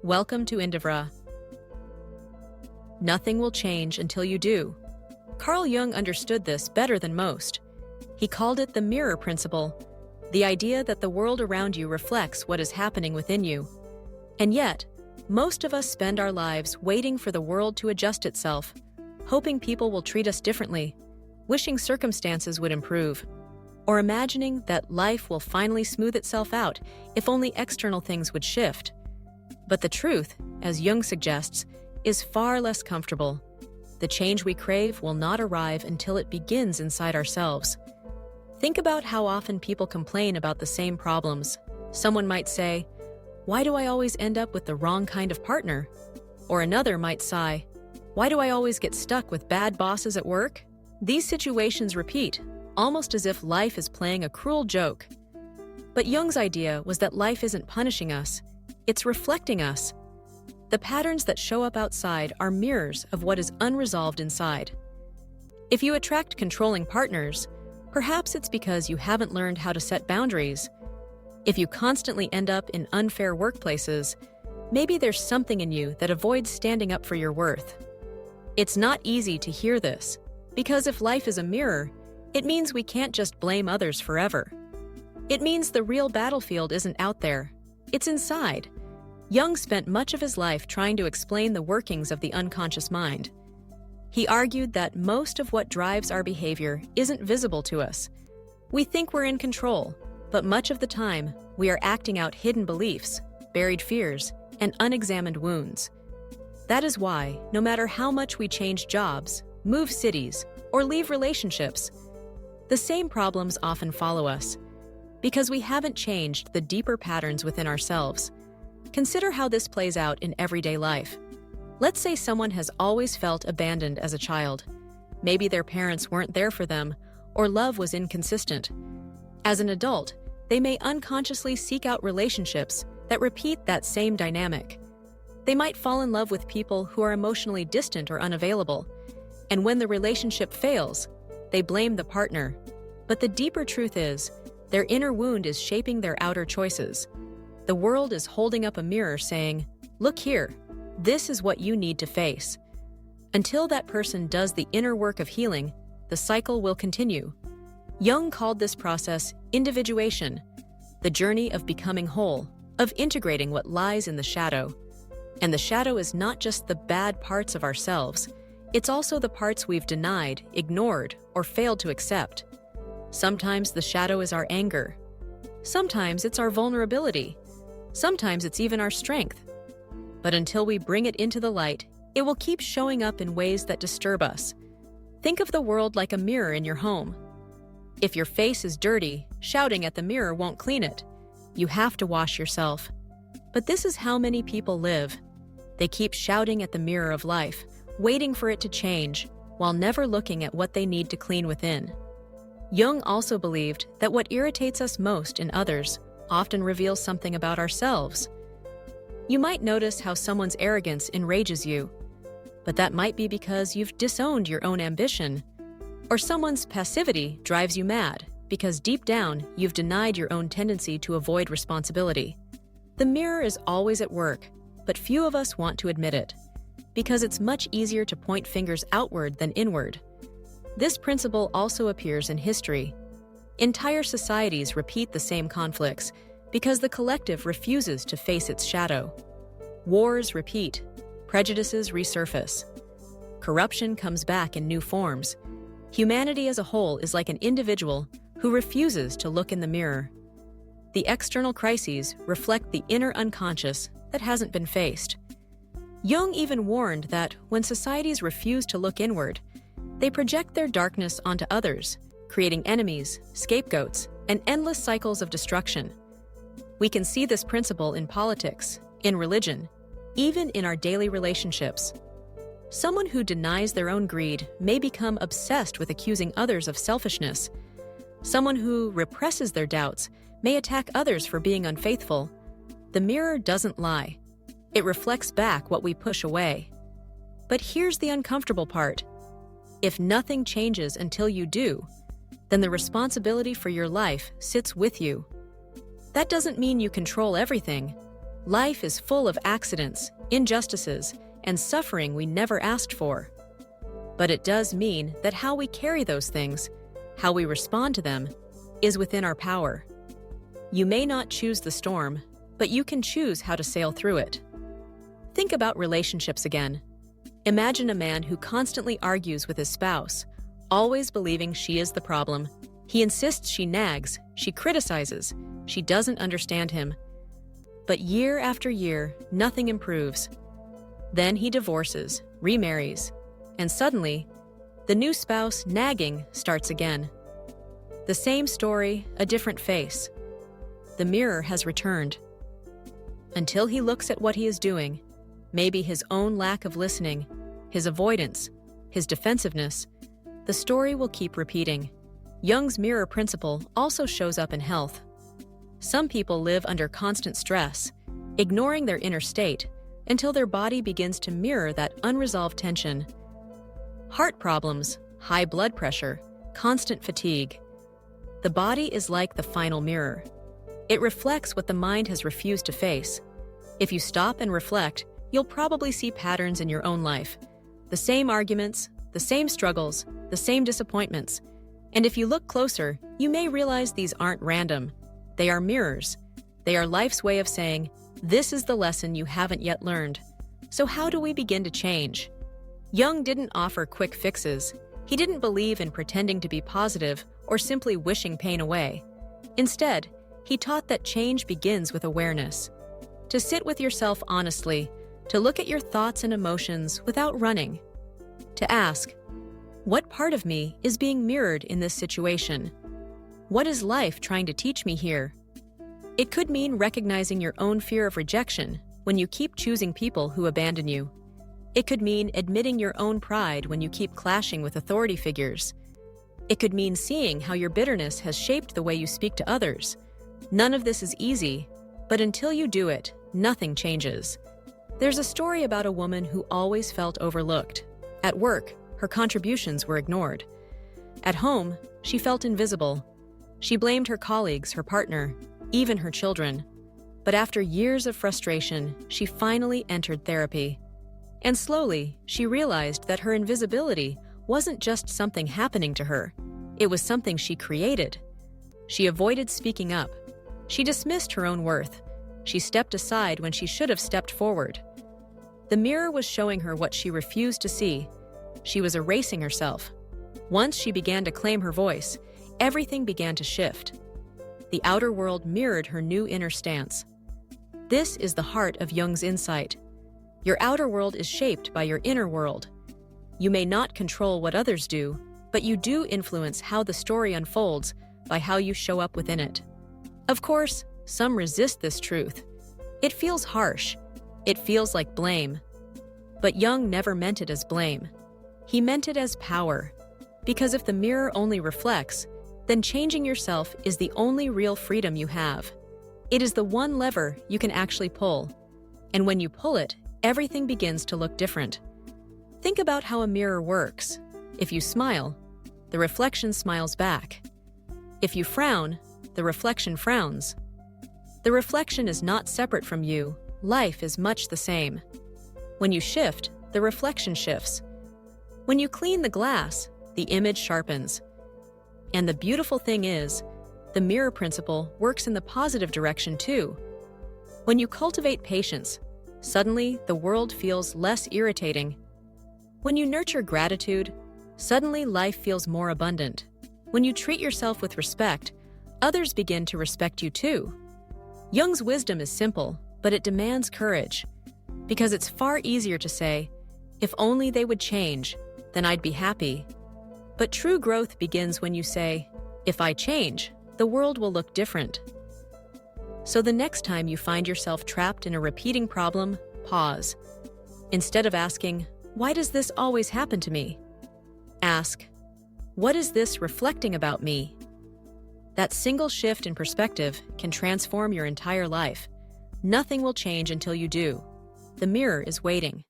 Welcome to Indivra. Nothing will change until you do. Carl Jung understood this better than most. He called it the mirror principle, the idea that the world around you reflects what is happening within you. And yet, most of us spend our lives waiting for the world to adjust itself, hoping people will treat us differently, wishing circumstances would improve, or imagining that life will finally smooth itself out if only external things would shift. But the truth, as Jung suggests, is far less comfortable. The change we crave will not arrive until it begins inside ourselves. Think about how often people complain about the same problems. Someone might say, "Why do I always end up with the wrong kind of partner?" Or another might sigh, "Why do I always get stuck with bad bosses at work?" These situations repeat, almost as if life is playing a cruel joke. But Jung's idea was that life isn't punishing us, it's reflecting us. The patterns that show up outside are mirrors of what is unresolved inside. If you attract controlling partners, perhaps it's because you haven't learned how to set boundaries. If you constantly end up in unfair workplaces, maybe there's something in you that avoids standing up for your worth. It's not easy to hear this, because if life is a mirror, it means we can't just blame others forever. It means the real battlefield isn't out there, it's inside. Jung spent much of his life trying to explain the workings of the unconscious mind. He argued that most of what drives our behavior isn't visible to us. We think we're in control, but much of the time, we are acting out hidden beliefs, buried fears, and unexamined wounds. That is why, no matter how much we change jobs, move cities, or leave relationships, the same problems often follow us, because we haven't changed the deeper patterns within ourselves. Consider how this plays out in everyday life. Let's say someone has always felt abandoned as a child. Maybe their parents weren't there for them, or love was inconsistent. As an adult, they may unconsciously seek out relationships that repeat that same dynamic. They might fall in love with people who are emotionally distant or unavailable, and when the relationship fails, they blame the partner. But the deeper truth is, their inner wound is shaping their outer choices. The world is holding up a mirror saying, "Look here, this is what you need to face." Until that person does the inner work of healing, the cycle will continue. Jung called this process individuation, the journey of becoming whole, of integrating what lies in the shadow. And the shadow is not just the bad parts of ourselves, it's also the parts we've denied, ignored, or failed to accept. Sometimes the shadow is our anger. Sometimes it's our vulnerability. Sometimes it's even our strength. But until we bring it into the light, it will keep showing up in ways that disturb us. Think of the world like a mirror in your home. If your face is dirty, shouting at the mirror won't clean it. You have to wash yourself. But this is how many people live. They keep shouting at the mirror of life, waiting for it to change, while never looking at what they need to clean within. Jung also believed that what irritates us most in others often reveals something about ourselves. You might notice how someone's arrogance enrages you, but that might be because you've disowned your own ambition. Or someone's passivity drives you mad, because deep down you've denied your own tendency to avoid responsibility. The mirror is always at work, but few of us want to admit it, because it's much easier to point fingers outward than inward. This principle also appears in history. Entire societies repeat the same conflicts because the collective refuses to face its shadow. Wars repeat, prejudices resurface. Corruption comes back in new forms. Humanity as a whole is like an individual who refuses to look in the mirror. The external crises reflect the inner unconscious that hasn't been faced. Jung even warned that when societies refuse to look inward, they project their darkness onto others, creating enemies, scapegoats, and endless cycles of destruction. We can see this principle in politics, in religion, even in our daily relationships. Someone who denies their own greed may become obsessed with accusing others of selfishness. Someone who represses their doubts may attack others for being unfaithful. The mirror doesn't lie. It reflects back what we push away. But here's the uncomfortable part. If nothing changes until you do, then the responsibility for your life sits with you. That doesn't mean you control everything. Life is full of accidents, injustices, and suffering we never asked for. But it does mean that how we carry those things, how we respond to them, is within our power. You may not choose the storm, but you can choose how to sail through it. Think about relationships again. Imagine a man who constantly argues with his spouse, always believing she is the problem. He insists she nags, she criticizes, she doesn't understand him. But year after year, nothing improves. Then he divorces, remarries, and suddenly, the new spouse nagging starts again. The same story, a different face. The mirror has returned. Until he looks at what he is doing, maybe his own lack of listening, his avoidance, his defensiveness, the story will keep repeating. Jung's mirror principle also shows up in health. Some people live under constant stress, ignoring their inner state until their body begins to mirror that unresolved tension. Heart problems, high blood pressure, constant fatigue. The body is like the final mirror. It reflects what the mind has refused to face. If you stop and reflect, you'll probably see patterns in your own life. The same arguments, the same struggles, the same disappointments. And if you look closer, you may realize these aren't random. They are mirrors. They are life's way of saying, this is the lesson you haven't yet learned. So how do we begin to change? Jung didn't offer quick fixes. He didn't believe in pretending to be positive or simply wishing pain away. Instead, he taught that change begins with awareness. To sit with yourself honestly, to look at your thoughts and emotions without running. To ask, what part of me is being mirrored in this situation? What is life trying to teach me here? It could mean recognizing your own fear of rejection when you keep choosing people who abandon you. It could mean admitting your own pride when you keep clashing with authority figures. It could mean seeing how your bitterness has shaped the way you speak to others. None of this is easy, but until you do it, nothing changes. There's a story about a woman who always felt overlooked. At work, her contributions were ignored. At home, she felt invisible. She blamed her colleagues, her partner, even her children. But after years of frustration, she finally entered therapy. And slowly, she realized that her invisibility wasn't just something happening to her. It was something she created. She avoided speaking up. She dismissed her own worth. She stepped aside when she should have stepped forward. The mirror was showing her what she refused to see. She was erasing herself. Once she began to claim her voice, everything began to shift. The outer world mirrored her new inner stance. This is the heart of Jung's insight. Your outer world is shaped by your inner world. You may not control what others do, but you do influence how the story unfolds by how you show up within it. Of course, some resist this truth. It feels harsh. It feels like blame. But Jung never meant it as blame. He meant it as power. Because if the mirror only reflects, then changing yourself is the only real freedom you have. It is the one lever you can actually pull. And when you pull it, everything begins to look different. Think about how a mirror works. If you smile, the reflection smiles back. If you frown, the reflection frowns. The reflection is not separate from you. Life is much the same. When you shift, the reflection shifts. When you clean the glass, the image sharpens. And the beautiful thing is, the mirror principle works in the positive direction too. When you cultivate patience, suddenly the world feels less irritating. When you nurture gratitude, suddenly life feels more abundant. When you treat yourself with respect, others begin to respect you too. Jung's wisdom is simple, but it demands courage. Because it's far easier to say, if only they would change, then I'd be happy. But true growth begins when you say, if I change, the world will look different. So the next time you find yourself trapped in a repeating problem, pause. Instead of asking, why does this always happen to me? Ask, what is this reflecting about me? That single shift in perspective can transform your entire life. Nothing will change until you do. The mirror is waiting.